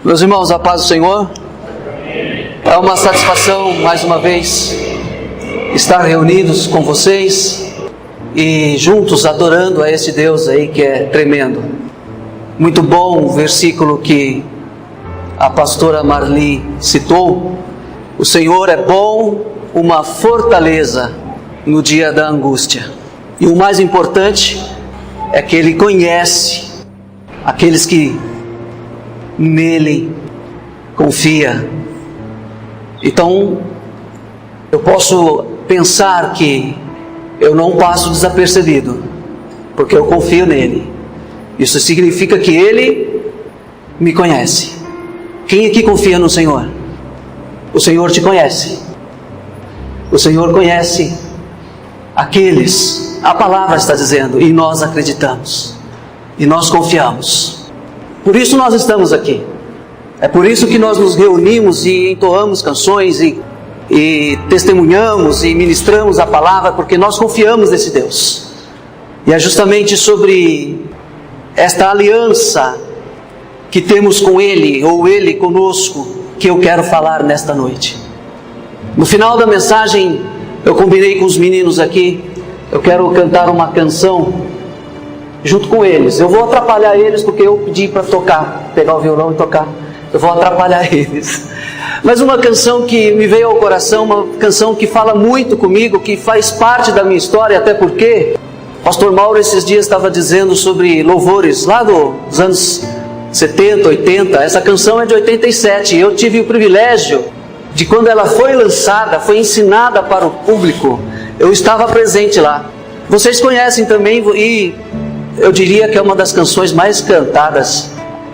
Meus irmãos, a paz do Senhor. É uma satisfação, mais uma vez, estar reunidos com vocês e juntos adorando a esse Deus aí que é tremendo. Muito bom o versículo que a pastora Marli citou. O Senhor é bom, uma fortaleza no dia da angústia. E o mais importante é que Ele conhece aqueles que nele confia. Então, eu posso pensar que eu não passo desapercebido, porque eu confio nele. Isso significa que Ele me conhece. Quem aqui confia no Senhor? O Senhor te conhece. O Senhor conhece aqueles, a palavra está dizendo, e nós acreditamos, e nós confiamos. Por isso nós estamos aqui. É por isso que nós nos reunimos e entoamos canções e testemunhamos e ministramos a palavra, porque nós confiamos nesse Deus. E é justamente sobre esta aliança que temos com Ele, ou Ele conosco, que eu quero falar nesta noite. No final da mensagem, eu combinei com os meninos aqui, eu quero cantar uma canção junto com eles. Eu vou atrapalhar eles porque eu pedi para tocar, pegar o violão e tocar. Eu vou atrapalhar eles. Mas uma canção que me veio ao coração, uma canção que fala muito comigo, que faz parte da minha história, até porque o pastor Mauro esses dias estava dizendo sobre louvores lá dos anos 70, 80. Essa canção é de 87 e eu tive o privilégio de, quando ela foi lançada, foi ensinada para o público, eu estava presente lá. Vocês conhecem também, e eu diria que é uma das canções mais cantadas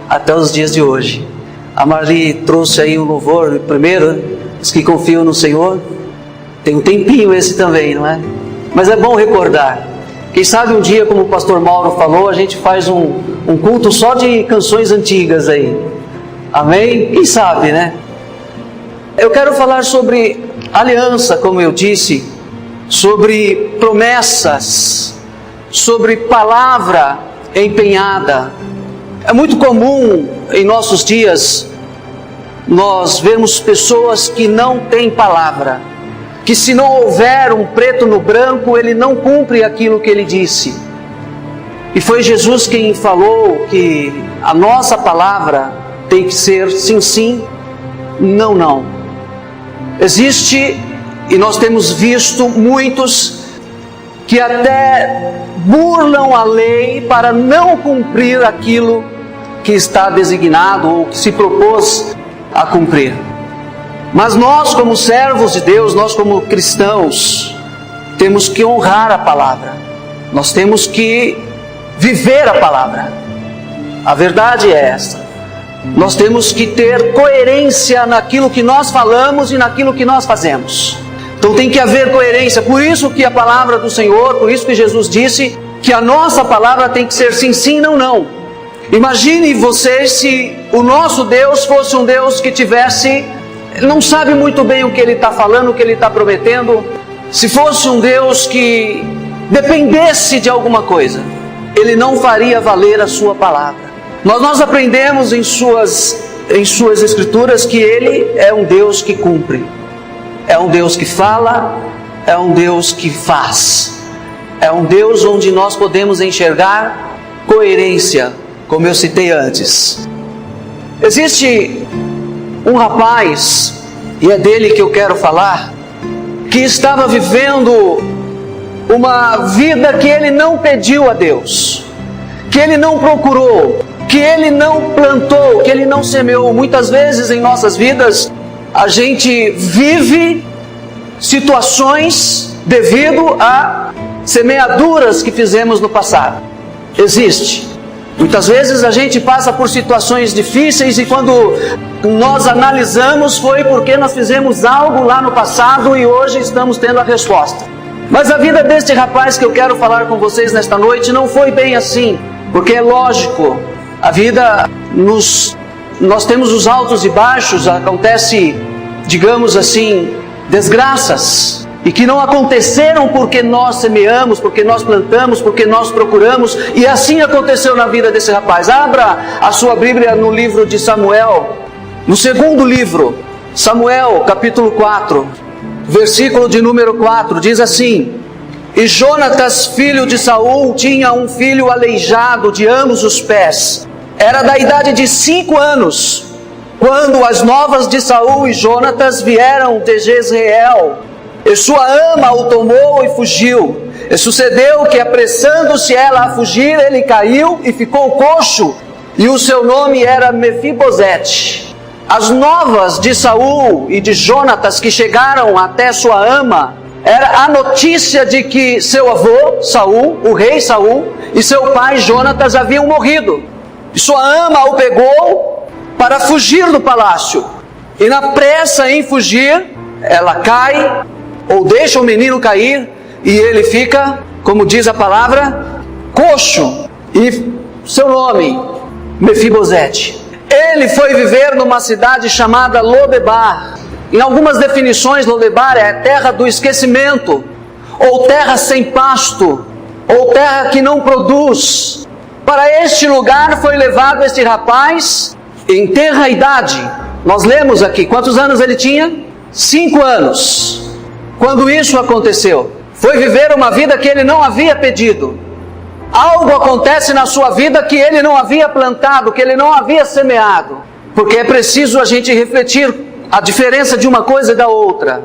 até os dias de hoje. A Marli trouxe aí o louvor primeiro, os que confiam no Senhor. Tem um tempinho esse também, não é? Mas é bom recordar. Quem sabe um dia, como o pastor Mauro falou, a gente faz um culto só de canções antigas aí. Amém? Quem sabe, né? Eu quero falar sobre aliança, como eu disse, sobre promessas, sobre palavra empenhada. É muito comum em nossos dias nós vemos pessoas que não têm palavra, que se não houver um preto no branco, ele não cumpre aquilo que ele disse. E foi Jesus quem falou que a nossa palavra tem que ser sim, sim, não, não. Existe, e nós temos visto muitos que até burlam a lei para não cumprir aquilo que está designado ou que se propôs a cumprir. Mas nós, como servos de Deus, nós como cristãos, temos que honrar a palavra. Nós temos que viver a palavra. A verdade é esta. Nós temos que ter coerência naquilo que nós falamos e naquilo que nós fazemos. Então tem que haver coerência. Por isso que a palavra do Senhor, por isso que Jesus disse que a nossa palavra tem que ser sim, sim, não, não. Imagine vocês se o nosso Deus fosse um Deus que não sabe muito bem o que Ele está falando, o que Ele está prometendo. Se fosse um Deus que dependesse de alguma coisa, Ele não faria valer a sua palavra. Nós aprendemos em suas escrituras que Ele é um Deus que cumpre. É um Deus que fala, é um Deus que faz. É um Deus onde nós podemos enxergar coerência, como eu citei antes. Existe um rapaz, e é dele que eu quero falar, que estava vivendo uma vida que ele não pediu a Deus, que ele não procurou, que ele não plantou, que ele não semeou. Muitas vezes em nossas vidas, a gente vive situações devido a semeaduras que fizemos no passado. Existe. Muitas vezes a gente passa por situações difíceis e quando nós analisamos foi porque nós fizemos algo lá no passado e hoje estamos tendo a resposta. Mas a vida deste rapaz que eu quero falar com vocês nesta noite não foi bem assim, porque é lógico, a vida nós temos os altos e baixos, acontece, digamos assim, desgraças. e que não aconteceram porque nós semeamos, porque nós plantamos, porque nós procuramos, e assim aconteceu na vida desse rapaz. Abra a sua Bíblia no livro de Samuel, no segundo livro, Samuel, capítulo 4, versículo de número 4, diz assim: E Jonatas, filho de Saul, tinha um filho aleijado de ambos os pés. Era da idade de 5 anos, quando as novas de Saul e Jonatas vieram de Jezreel. E sua ama o tomou e fugiu. E sucedeu que, apressando-se ela a fugir, ele caiu e ficou coxo, e o seu nome era Mefibosete. As novas de Saul e de Jonatas que chegaram até sua ama, era a notícia de que seu avô, Saul, o rei Saul, e seu pai Jonatas haviam morrido. E sua ama o pegou para fugir do palácio. E na pressa em fugir, ela cai, ou deixa o menino cair, e ele fica, como diz a palavra, coxo. E seu nome, Mefibosete. Ele foi viver numa cidade chamada Lodebar. Em algumas definições, Lodebar é a terra do esquecimento, ou terra sem pasto, ou terra que não produz. Para este lugar foi levado este rapaz em tenra idade. Nós lemos aqui, quantos anos ele tinha? 5 anos. Quando isso aconteceu, foi viver uma vida que ele não havia pedido. Algo acontece na sua vida que ele não havia plantado, que ele não havia semeado. Porque é preciso a gente refletir a diferença de uma coisa e da outra.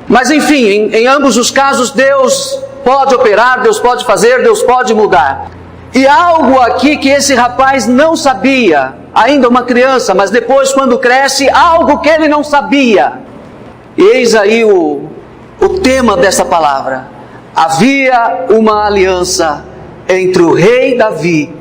Mas enfim, em ambos os casos, Deus pode operar, Deus pode fazer, Deus pode mudar. E algo aqui que esse rapaz não sabia, ainda uma criança, mas depois quando cresce, algo que ele não sabia. E eis aí o tema dessa palavra. Havia uma aliança entre o rei Davi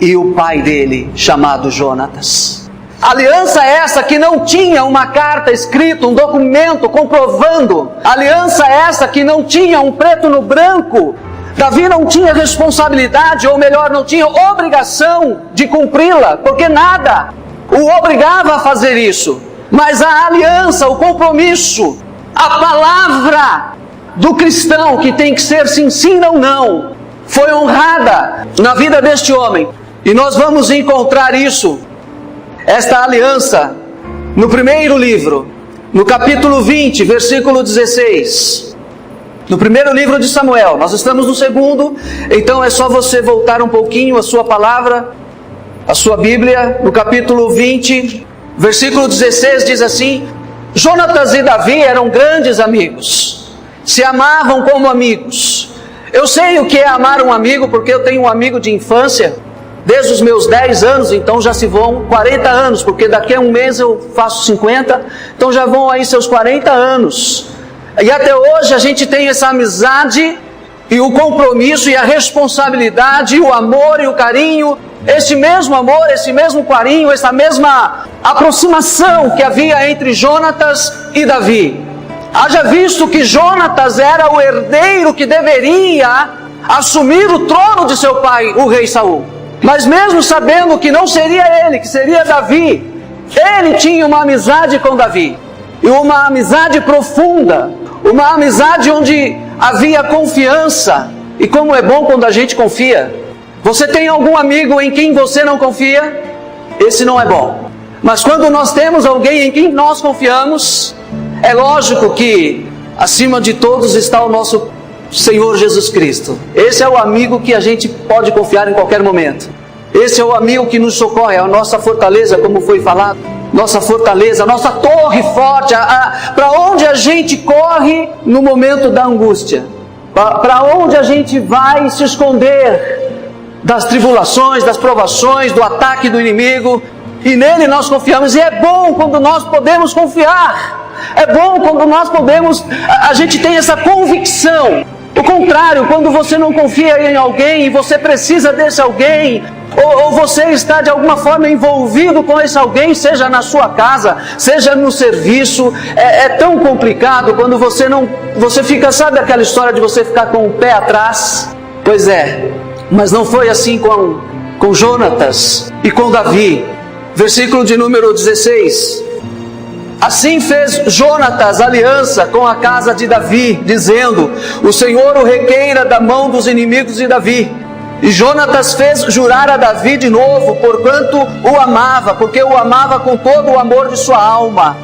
e o pai dele, chamado Jonatas. Aliança essa que não tinha uma carta escrita, um documento comprovando. Aliança essa que não tinha um preto no branco. Davi não tinha responsabilidade, ou melhor, não tinha obrigação de cumpri-la, porque nada o obrigava a fazer isso. Mas a aliança, o compromisso, a palavra do cristão, que tem que ser sim, sim ou não, foi honrada na vida deste homem. E nós vamos encontrar isso, esta aliança, no primeiro livro, no capítulo 20, versículo 16. No primeiro livro de Samuel. Nós estamos no segundo, então é só você voltar um pouquinho a sua palavra, a sua Bíblia, no capítulo 20, versículo 16, diz assim: Jonatas e Davi eram grandes amigos, se amavam como amigos. Eu sei o que é amar um amigo, porque eu tenho um amigo de infância, desde os meus 10 anos, então já se vão 40 anos, porque daqui a um mês eu faço 50, então já vão aí seus 40 anos. E até hoje a gente tem essa amizade, e o compromisso, e a responsabilidade, e o amor e o carinho, esse mesmo amor, esse mesmo carinho, essa mesma aproximação que havia entre Jonatas e Davi. Haja visto que Jonatas era o herdeiro que deveria assumir o trono de seu pai, o rei Saul. Mas mesmo sabendo que não seria ele, que seria Davi, ele tinha uma amizade com Davi. E uma amizade profunda, uma amizade onde havia confiança. E como é bom quando a gente confia. Você tem algum amigo em quem você não confia? Esse não é bom. Mas quando nós temos alguém em quem nós confiamos, é lógico que acima de todos está o nosso Senhor Jesus Cristo. Esse é o amigo que a gente pode confiar em qualquer momento. Esse é o amigo que nos socorre, é a nossa fortaleza, como foi falado. Nossa fortaleza, nossa torre forte, para onde a gente corre no momento da angústia, para onde a gente vai se esconder das tribulações, das provações, do ataque do inimigo, e nele nós confiamos. E é bom quando nós podemos confiar, é bom quando nós podemos, a gente tem essa convicção. O contrário, quando você não confia em alguém e você precisa desse alguém, ou você está de alguma forma envolvido com esse alguém, seja na sua casa, seja no serviço, é tão complicado quando você fica, sabe aquela história de você ficar com o pé atrás? Pois é, mas não foi assim com Jonatas e com Davi. Versículo de número 16. Assim fez Jonatas aliança com a casa de Davi, dizendo: o Senhor o requeira da mão dos inimigos de Davi. E Jonatas fez jurar a Davi de novo, porquanto o amava, porque o amava com todo o amor de sua alma.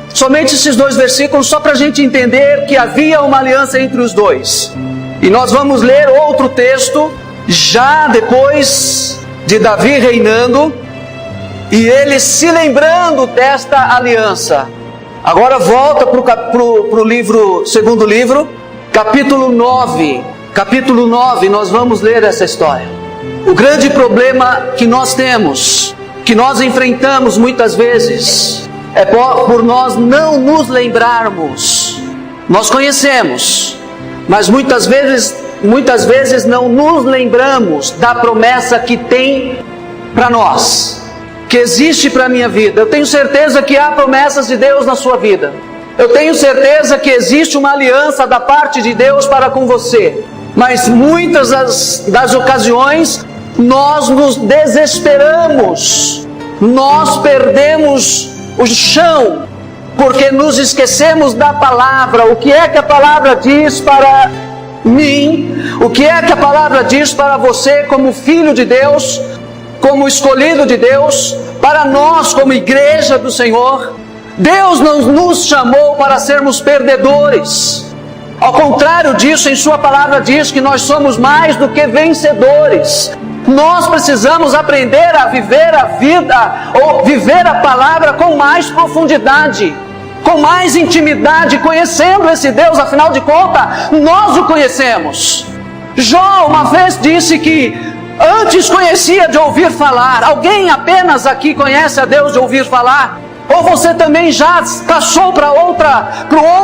Somente esses 2 versículos, só para a gente entender que havia uma aliança entre os dois. E nós vamos ler outro texto, já depois de Davi reinando, e ele se lembrando desta aliança. Agora volta para o livro, segundo livro, capítulo 9. Capítulo 9, nós vamos ler essa história. O grande problema que nós temos, que nós enfrentamos muitas vezes, é por nós não nos lembrarmos. Nós conhecemos, mas muitas vezes não nos lembramos da promessa que tem para nós, que existe para a minha vida. Eu tenho certeza que há promessas de Deus na sua vida. Eu tenho certeza que existe uma aliança da parte de Deus para com você. Mas muitas das ocasiões nós nos desesperamos, nós perdemos o chão, porque nos esquecemos da palavra. O que é que a palavra diz para mim? O que é que a palavra diz para você como filho de Deus, como escolhido de Deus, para nós como igreja do Senhor? Deus não nos chamou para sermos perdedores. Ao contrário disso, em sua palavra diz que nós somos mais do que vencedores. Nós precisamos aprender a viver a vida, ou viver a palavra com mais profundidade, com mais intimidade, conhecendo esse Deus. Afinal de contas, nós o conhecemos. Jó uma vez disse que antes conhecia de ouvir falar. Alguém apenas aqui conhece a Deus de ouvir falar? Ou você também já passou para o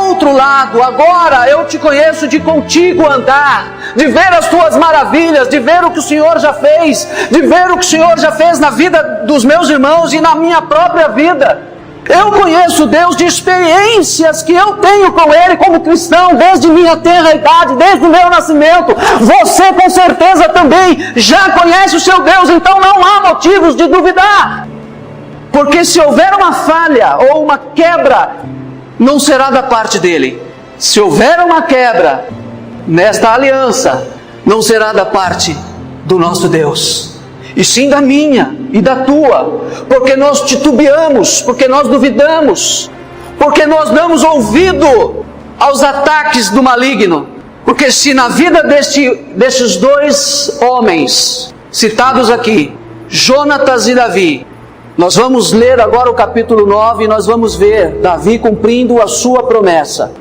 outro lado? Agora eu te conheço de contigo andar, de ver as tuas maravilhas, de ver o que o Senhor já fez, de ver o que o Senhor já fez na vida dos meus irmãos e na minha própria vida. Eu conheço Deus de experiências que eu tenho com Ele como cristão, desde minha tenra idade, desde o meu nascimento. Você com certeza também já conhece o seu Deus, então não há motivos de duvidar. Porque se houver uma falha ou uma quebra, não será da parte dele. Se houver uma quebra nesta aliança, não será da parte do nosso Deus, e sim da minha e da tua. Porque nós titubeamos, porque nós duvidamos, porque nós damos ouvido aos ataques do maligno. Porque se na vida destes 2 homens citados aqui, Jonatas e Davi, nós vamos ler agora o capítulo 9 e nós vamos ver Davi cumprindo a sua promessa.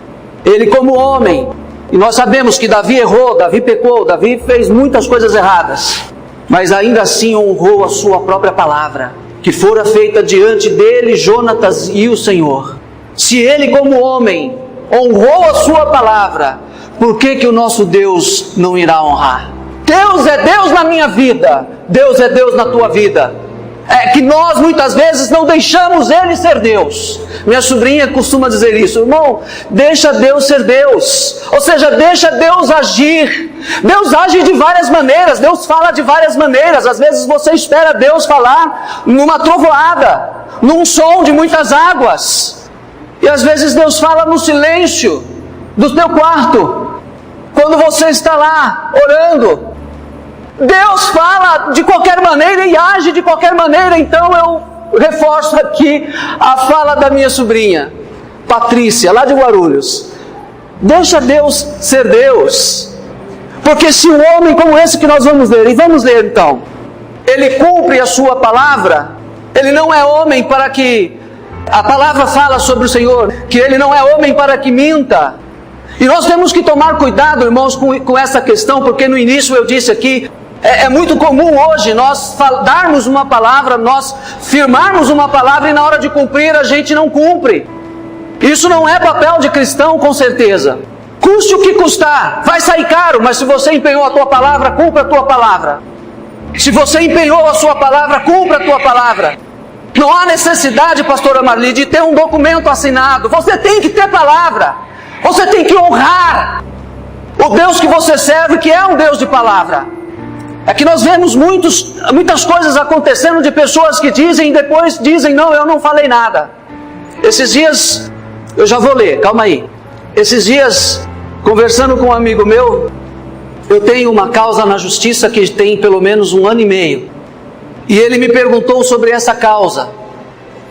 Ele como homem, e nós sabemos que Davi errou, Davi pecou, Davi fez muitas coisas erradas, mas ainda assim honrou a sua própria palavra, que fora feita diante dele, Jonatas e o Senhor. Se ele como homem honrou a sua palavra, por que o nosso Deus não irá honrar? Deus é Deus na minha vida, Deus é Deus na tua vida. É que nós muitas vezes não deixamos Ele ser Deus. Minha sobrinha costuma dizer isso: irmão, deixa Deus ser Deus. Ou seja, deixa Deus agir. Deus age de várias maneiras, Deus fala de várias maneiras. Às vezes você espera Deus falar numa trovoada, num som de muitas águas. E às vezes Deus fala no silêncio do teu quarto, quando você está lá orando. Deus fala de qualquer maneira e age de qualquer maneira. Então eu reforço aqui a fala da minha sobrinha Patrícia, lá de Guarulhos: deixa Deus ser Deus. Porque se um homem como esse que nós vamos ler, e vamos ler então, ele cumpre a sua palavra, ele não é homem para que... A palavra fala sobre o Senhor que ele não é homem para que minta. E nós temos que tomar cuidado, irmãos, com essa questão, porque no início eu disse aqui, é muito comum hoje nós darmos uma palavra, nós firmarmos uma palavra e na hora de cumprir a gente não cumpre. Isso não é papel de cristão, com certeza. Custe o que custar, vai sair caro, mas se você empenhou a tua palavra, cumpra a tua palavra. Se você empenhou a sua palavra, cumpra a tua palavra. Não há necessidade, pastora Marli, de ter um documento assinado. Você tem que ter palavra. Você tem que honrar o Deus que você serve, que é um Deus de palavra. É que nós vemos muitas coisas acontecendo de pessoas que dizem e depois dizem: não, eu não falei nada. Esses dias, eu já vou ler, calma aí. Esses dias, conversando com um amigo meu, eu tenho uma causa na justiça que tem pelo menos 1 ano e meio. E ele me perguntou sobre essa causa.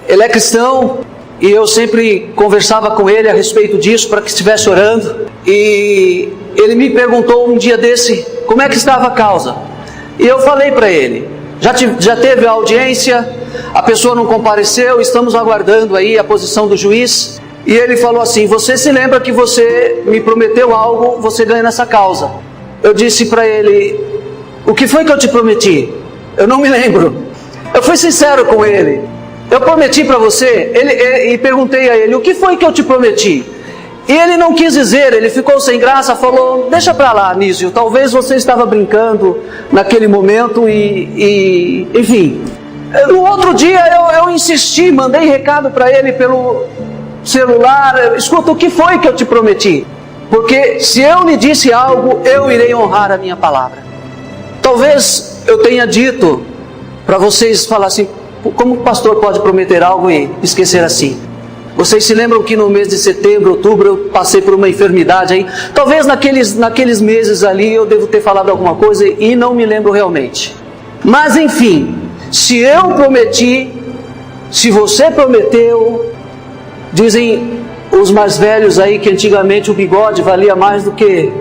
Ele é cristão e eu sempre conversava com ele a respeito disso para que estivesse orando. E ele me perguntou um dia desse, como é que estava a causa? E eu falei para ele, já teve a audiência, a pessoa não compareceu, estamos aguardando aí a posição do juiz. E ele falou assim, você se lembra que você me prometeu algo, você ganha nessa causa. Eu disse para ele, o que foi que eu te prometi? Eu não me lembro. Eu fui sincero com ele. Eu prometi para você, e perguntei a ele, o que foi que eu te prometi? E ele não quis dizer, ele ficou sem graça, falou, deixa para lá, Anísio, talvez você estava brincando naquele momento enfim. No outro dia eu insisti, mandei recado para ele pelo celular, escuta, o que foi que eu te prometi? Porque se eu lhe disse algo, eu irei honrar a minha palavra. Talvez eu tenha dito para vocês falar assim, como o pastor pode prometer algo e esquecer assim? Vocês se lembram que no mês de setembro, outubro, eu passei por uma enfermidade aí? Talvez naqueles meses ali eu devo ter falado alguma coisa e não me lembro realmente. Mas enfim, se eu prometi, se você prometeu, dizem os mais velhos aí que antigamente o bigode valia mais do que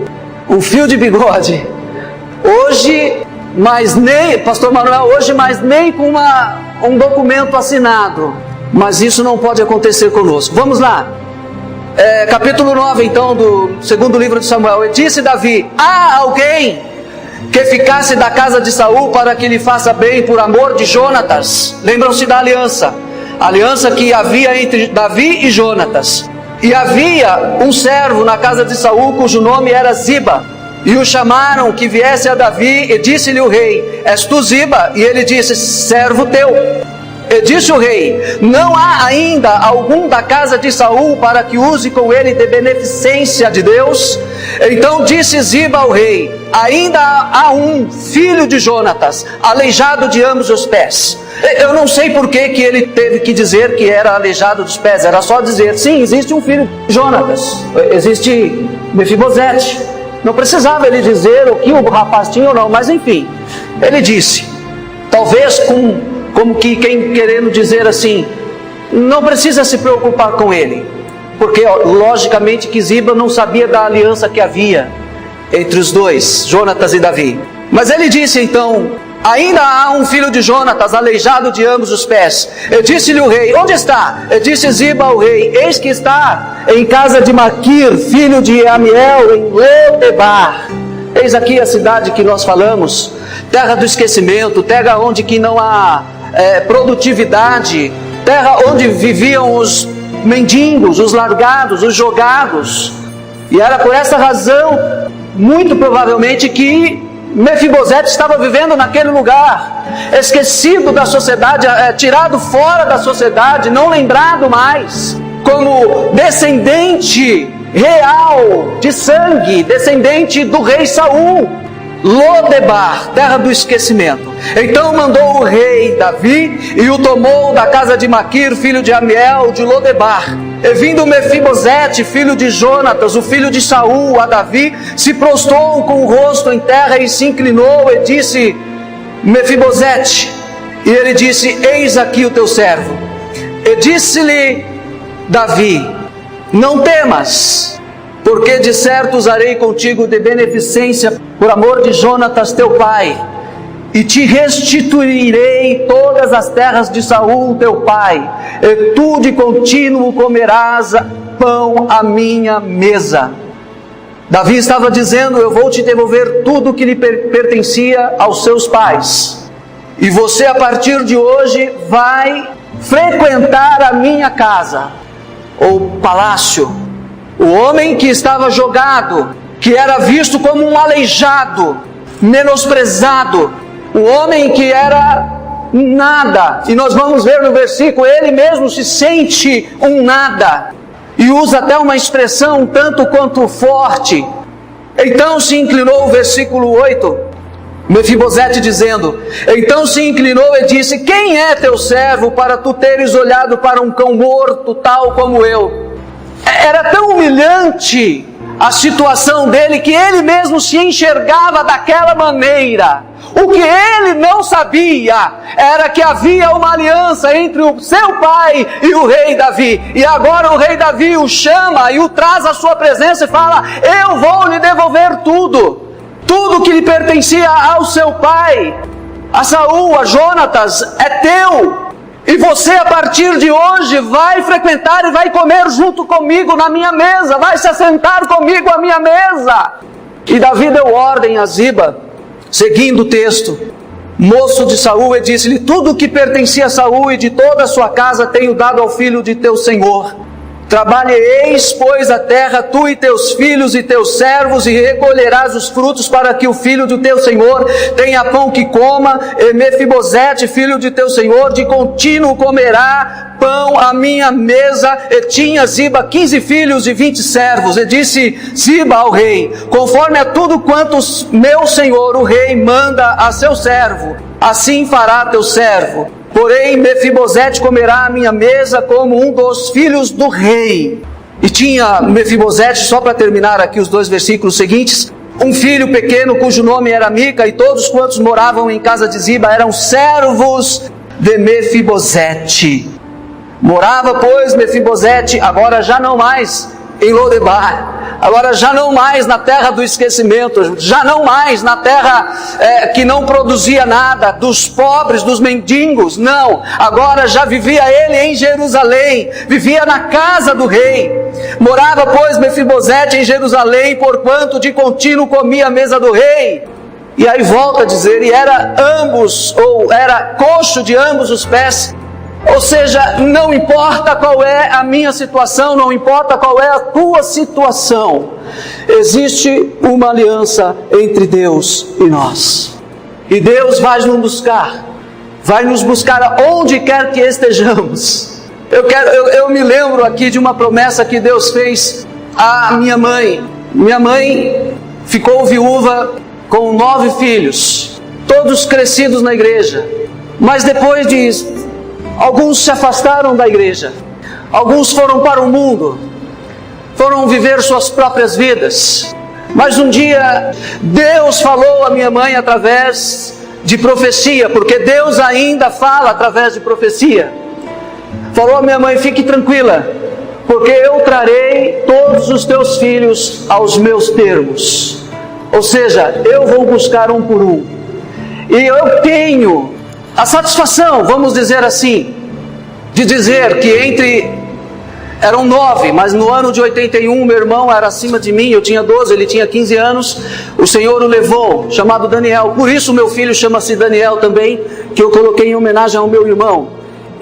um fio de bigode. Hoje, mas nem, pastor Manuel, hoje mais nem com um documento assinado. Mas isso não pode acontecer conosco. Vamos lá. Capítulo 9 então do segundo livro de Samuel. E disse Davi, há alguém que ficasse da casa de Saul para que lhe faça bem por amor de Jonatas. Lembram-se da aliança. A aliança que havia entre Davi e Jonatas. E havia um servo na casa de Saul cujo nome era Ziba. E o chamaram que viesse a Davi e disse-lhe o rei, és tu Ziba? E ele disse, servo teu. E disse o rei, não há ainda algum da casa de Saul para que use com ele de beneficência de Deus? Então disse Ziba ao rei, ainda há um filho de Jonatas, aleijado de ambos os pés. Eu não sei por que ele teve que dizer que era aleijado dos pés, era só dizer, sim, existe um filho de Jonatas, existe Mefibosete. Não precisava ele dizer o que o rapaz tinha ou não, mas enfim, ele disse, talvez como que quem querendo dizer assim, não precisa se preocupar com ele, porque logicamente que Ziba não sabia da aliança que havia entre os dois, Jonatas e Davi. Mas ele disse então, ainda há um filho de Jonatas, aleijado de ambos os pés. E disse-lhe o rei, onde está? E disse Ziba ao rei, eis que está em casa de Maquir, filho de Amiel, em Lodebar. Eis aqui a cidade que nós falamos, terra do esquecimento, terra onde que não há produtividade, terra onde viviam os mendigos, os largados, os jogados. E era por essa razão, muito provavelmente, que Mefibosete estava vivendo naquele lugar, esquecido da sociedade, tirado fora da sociedade, não lembrado mais, como descendente real de sangue, descendente do rei Saul. Lodebar, terra do esquecimento. Então mandou o rei Davi e o tomou da casa de Maquir, filho de Amiel, de Lodebar. E vindo Mefibosete, filho de Jonatas, o filho de Saul, a Davi, se prostrou com o rosto em terra e se inclinou e disse, Mefibosete. E ele disse, eis aqui o teu servo. E disse-lhe Davi, não temas, porque de certo usarei contigo de beneficência por amor de Jonatas teu pai, e te restituirei todas as terras de Saul teu pai, e tu de contínuo comerás pão à minha mesa. Davi estava dizendo, eu vou te devolver tudo que lhe pertencia aos seus pais, e você a partir de hoje vai frequentar a minha casa, ou palácio. O homem que estava jogado, que era visto como um aleijado, menosprezado, o homem que era nada, e nós vamos ver no versículo, ele mesmo se sente um nada, e usa até uma expressão um tanto quanto forte. Então se inclinou, o versículo 8, Mefibosete dizendo: então se inclinou e disse: quem é teu servo para tu teres olhado para um cão morto tal como eu? Era tão humilhante a situação dele que ele mesmo se enxergava daquela maneira. O que ele não sabia era que havia uma aliança entre o seu pai e o rei Davi. E agora o rei Davi o chama e o traz à sua presença e fala: eu vou lhe devolver tudo. Tudo que lhe pertencia ao seu pai, a Saul, a Jonatas, é teu. E você a partir de hoje vai frequentar e vai comer junto comigo na minha mesa. Vai se assentar comigo à minha mesa. E Davi deu ordem a Ziba, seguindo o texto, moço de Saul, e disse-lhe: tudo o que pertencia a Saul e de toda a sua casa tenho dado ao filho de teu senhor. Trabalheis, pois, a terra, tu e teus filhos e teus servos, e recolherás os frutos para que o filho do teu senhor tenha pão que coma. E Mefibosete, filho de teu senhor, de contínuo comerá pão à minha mesa. E tinha Ziba 15 filhos e 20 servos. E disse Ziba ao rei: conforme a tudo quanto meu senhor o rei manda a seu servo, assim fará teu servo. Porém, Mefibosete comerá à minha mesa como um dos filhos do rei. E tinha Mefibosete, só para terminar aqui os 2 versículos seguintes, um filho pequeno cujo nome era Mica, e todos quantos moravam em casa de Ziba eram servos de Mefibosete. Morava, pois, Mefibosete, agora já não mais em Lodebar, agora já não mais na terra do esquecimento, já não mais na terra que não produzia nada, dos pobres, dos mendigos, não, agora já vivia ele em Jerusalém, vivia na casa do rei. Morava, pois, Mefibosete em Jerusalém, porquanto de contínuo comia a mesa do rei. E aí volta a dizer: e era coxo de ambos os pés. Ou seja, não importa qual é a minha situação, não importa qual é a tua situação, existe uma aliança entre Deus e nós. E Deus vai nos buscar aonde quer que estejamos. Eu me lembro aqui de uma promessa que Deus fez à minha mãe. Minha mãe ficou viúva com 9 filhos, todos crescidos na igreja. Mas depois de alguns se afastaram da igreja, alguns foram para o mundo, foram viver suas próprias vidas. Mas um dia Deus falou à minha mãe através de profecia, porque Deus ainda fala através de profecia. Falou à minha mãe: fique tranquila, porque eu trarei todos os teus filhos aos meus termos. Ou seja, eu vou buscar um por um. E eu tenho a satisfação, vamos dizer assim, de dizer que eram 9, mas no ano de 81, meu irmão era acima de mim, eu tinha 12, ele tinha 15 anos, o Senhor o levou, chamado Daniel. Por isso meu filho chama-se Daniel também, que eu coloquei em homenagem ao meu irmão.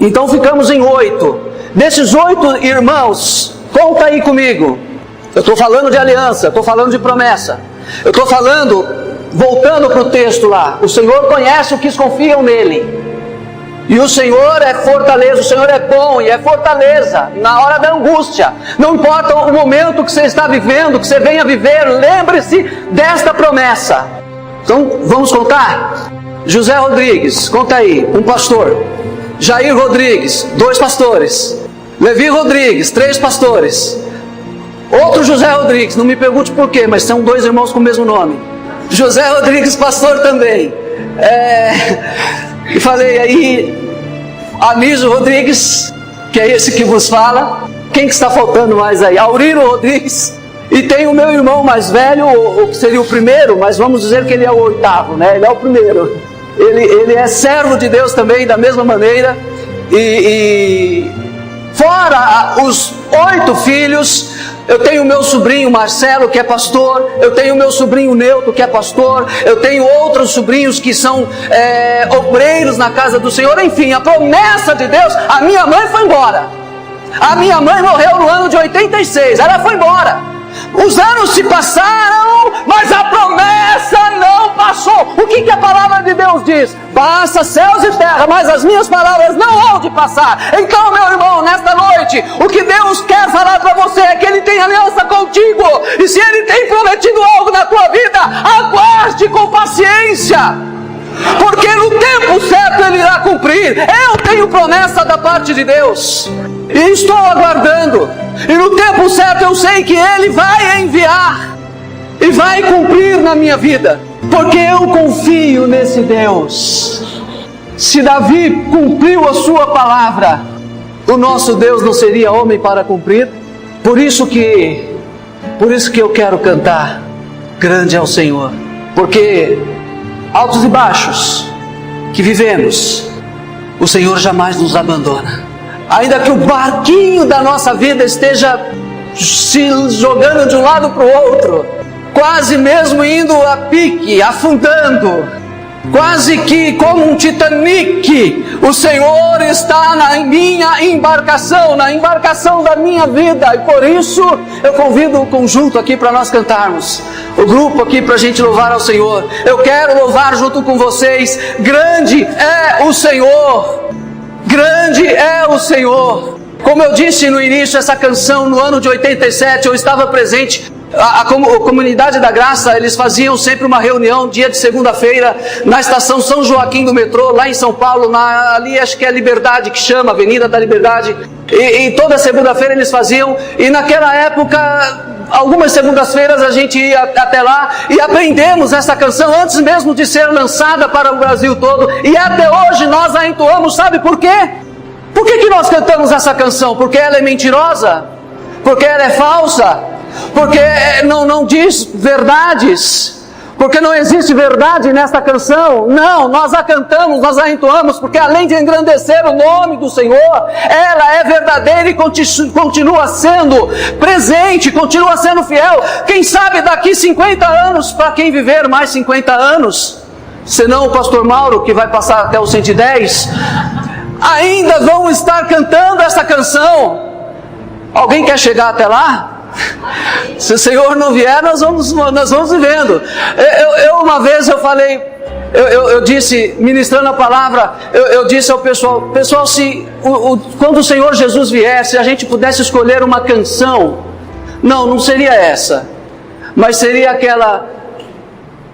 Então ficamos em 8. Desses 8 irmãos, conta aí comigo. Eu estou falando de aliança, estou falando de promessa. Eu estou falando, voltando para o texto lá, o Senhor conhece os que confiam nele. E o Senhor é fortaleza, o Senhor é bom e é fortaleza na hora da angústia. Não importa o momento que você está vivendo, que você venha viver, lembre-se desta promessa. Então, vamos contar? José Rodrigues, conta aí, um pastor. Jair Rodrigues, 2 pastores. Levi Rodrigues, 3 pastores. Outro José Rodrigues, não me pergunte por quê, mas são 2 irmãos com o mesmo nome. José Rodrigues, pastor também. E falei aí, Anísio Rodrigues, que é esse que vos fala. Quem que está faltando mais aí? Aurino Rodrigues. E tem o meu irmão mais velho, ou que seria o primeiro, mas vamos dizer que ele é o 8º, né? Ele é o primeiro. Ele é servo de Deus também, da mesma maneira. E fora os 8 filhos, eu tenho o meu sobrinho Marcelo, que é pastor. Eu tenho o meu sobrinho Neuto, que é pastor. Eu tenho outros sobrinhos que são obreiros na casa do Senhor. Enfim, a promessa de Deus. A minha mãe foi embora. A minha mãe morreu no ano de 86. Ela foi embora. Os anos se passaram, mas a promessa não passou. O que a palavra de Deus diz? Passa céus e terra, mas as minhas palavras não hão de passar. Então, meu irmão, nesta noite, o que Deus quer falar para você é que Ele tem aliança contigo. E se Ele tem prometido algo na tua vida, aguarde com paciência, porque no tempo certo Ele irá cumprir. Eu tenho promessa da parte de Deus e estou aguardando, e no tempo certo eu sei que Ele vai enviar e vai cumprir na minha vida, porque eu confio nesse Deus. Se Davi cumpriu a sua palavra, o nosso Deus não seria homem para cumprir? Por isso que eu quero cantar, grande é o Senhor, porque altos e baixos que vivemos, o Senhor jamais nos abandona. Ainda que o barquinho da nossa vida esteja se jogando de um lado para o outro, quase mesmo indo a pique, afundando, quase que como um Titanic, o Senhor está na minha embarcação, na embarcação da minha vida. E por isso eu convido o conjunto aqui para nós cantarmos, o grupo aqui para a gente louvar ao Senhor. Eu quero louvar junto com vocês. Grande é o Senhor, grande é o Senhor. Como eu disse no início, essa canção no ano de 87, eu estava presente. A Comunidade da Graça, eles faziam sempre uma reunião dia de segunda-feira na estação São Joaquim do metrô, lá em São Paulo, ali acho que é Liberdade que chama, Avenida da Liberdade, e toda segunda-feira eles faziam. E naquela época, algumas segundas-feiras a gente ia até lá e aprendemos essa canção antes mesmo de ser lançada para o Brasil todo, e até hoje nós a entoamos. Sabe por quê? Por que nós cantamos essa canção? Porque ela é mentirosa? Porque ela é falsa? Porque não diz verdades? Porque não existe verdade nesta canção? Não, nós a cantamos, nós a entoamos, porque além de engrandecer o nome do Senhor, ela é verdadeira e continua sendo presente, continua sendo fiel. Quem sabe daqui 50 anos, para quem viver mais 50 anos, senão o pastor Mauro, que vai passar até os 110, ainda vão estar cantando essa canção. Alguém quer chegar até lá? Se o Senhor não vier, nós vamos vivendo. Uma vez eu falei, eu disse, ministrando a palavra, eu disse ao pessoal, quando o Senhor Jesus vier, se a gente pudesse escolher uma canção, não seria essa, mas seria aquela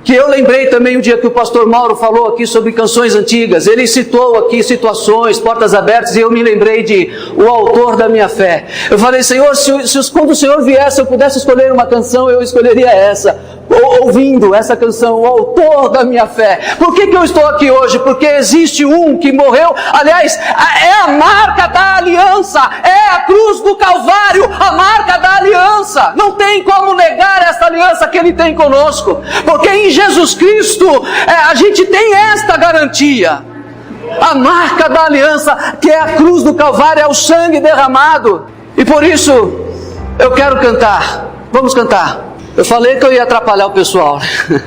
que eu lembrei também o dia que o pastor Mauro falou aqui sobre canções antigas. Ele citou aqui situações, portas abertas, e eu me lembrei de O Autor da Minha Fé. Eu falei, Senhor, quando o Senhor viesse, eu pudesse escolher uma canção, eu escolheria essa, ouvindo essa canção, O Autor da Minha Fé. Por que eu estou aqui hoje? Porque existe um que morreu, aliás, é a marca da aliança, é a cruz do Calvário, a marca da aliança. Não tem como negar essa aliança que Ele tem conosco, porque em Jesus Cristo a gente tem esta garantia, a marca da aliança, que é a cruz do Calvário, é o sangue derramado. E por isso eu quero cantar. Vamos cantar. Eu falei que eu ia atrapalhar o pessoal, né?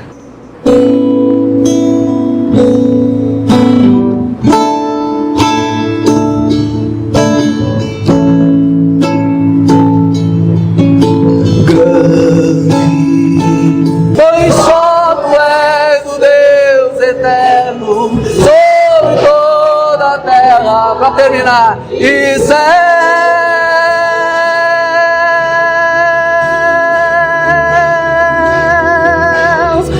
Para terminar, e céus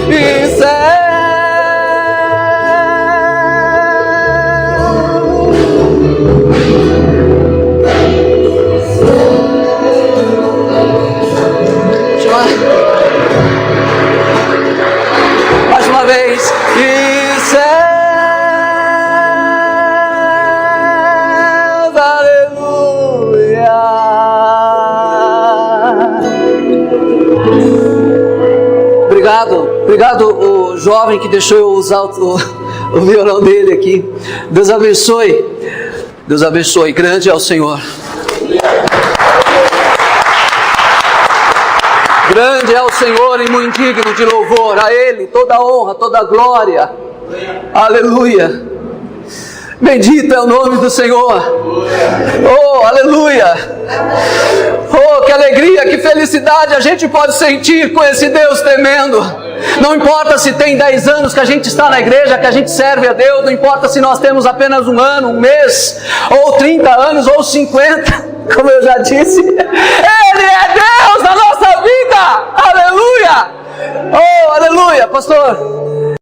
e céus. Mais uma vez, e céus. Obrigado o jovem que deixou eu usar o violão dele aqui. Deus abençoe. Deus abençoe. Grande é o Senhor. Grande é o Senhor e muito digno de louvor. A Ele toda a honra, toda a glória. Aleluia. Bendito é o nome do Senhor. Oh, aleluia. Oh, que alegria, que felicidade a gente pode sentir com esse Deus tremendo. Não importa se tem 10 anos que a gente está na igreja, que a gente serve a Deus. Não importa se nós temos apenas um ano, um mês, ou 30 anos, ou 50. Como eu já disse, Ele é Deus na nossa vida. Aleluia. Oh, aleluia, pastor.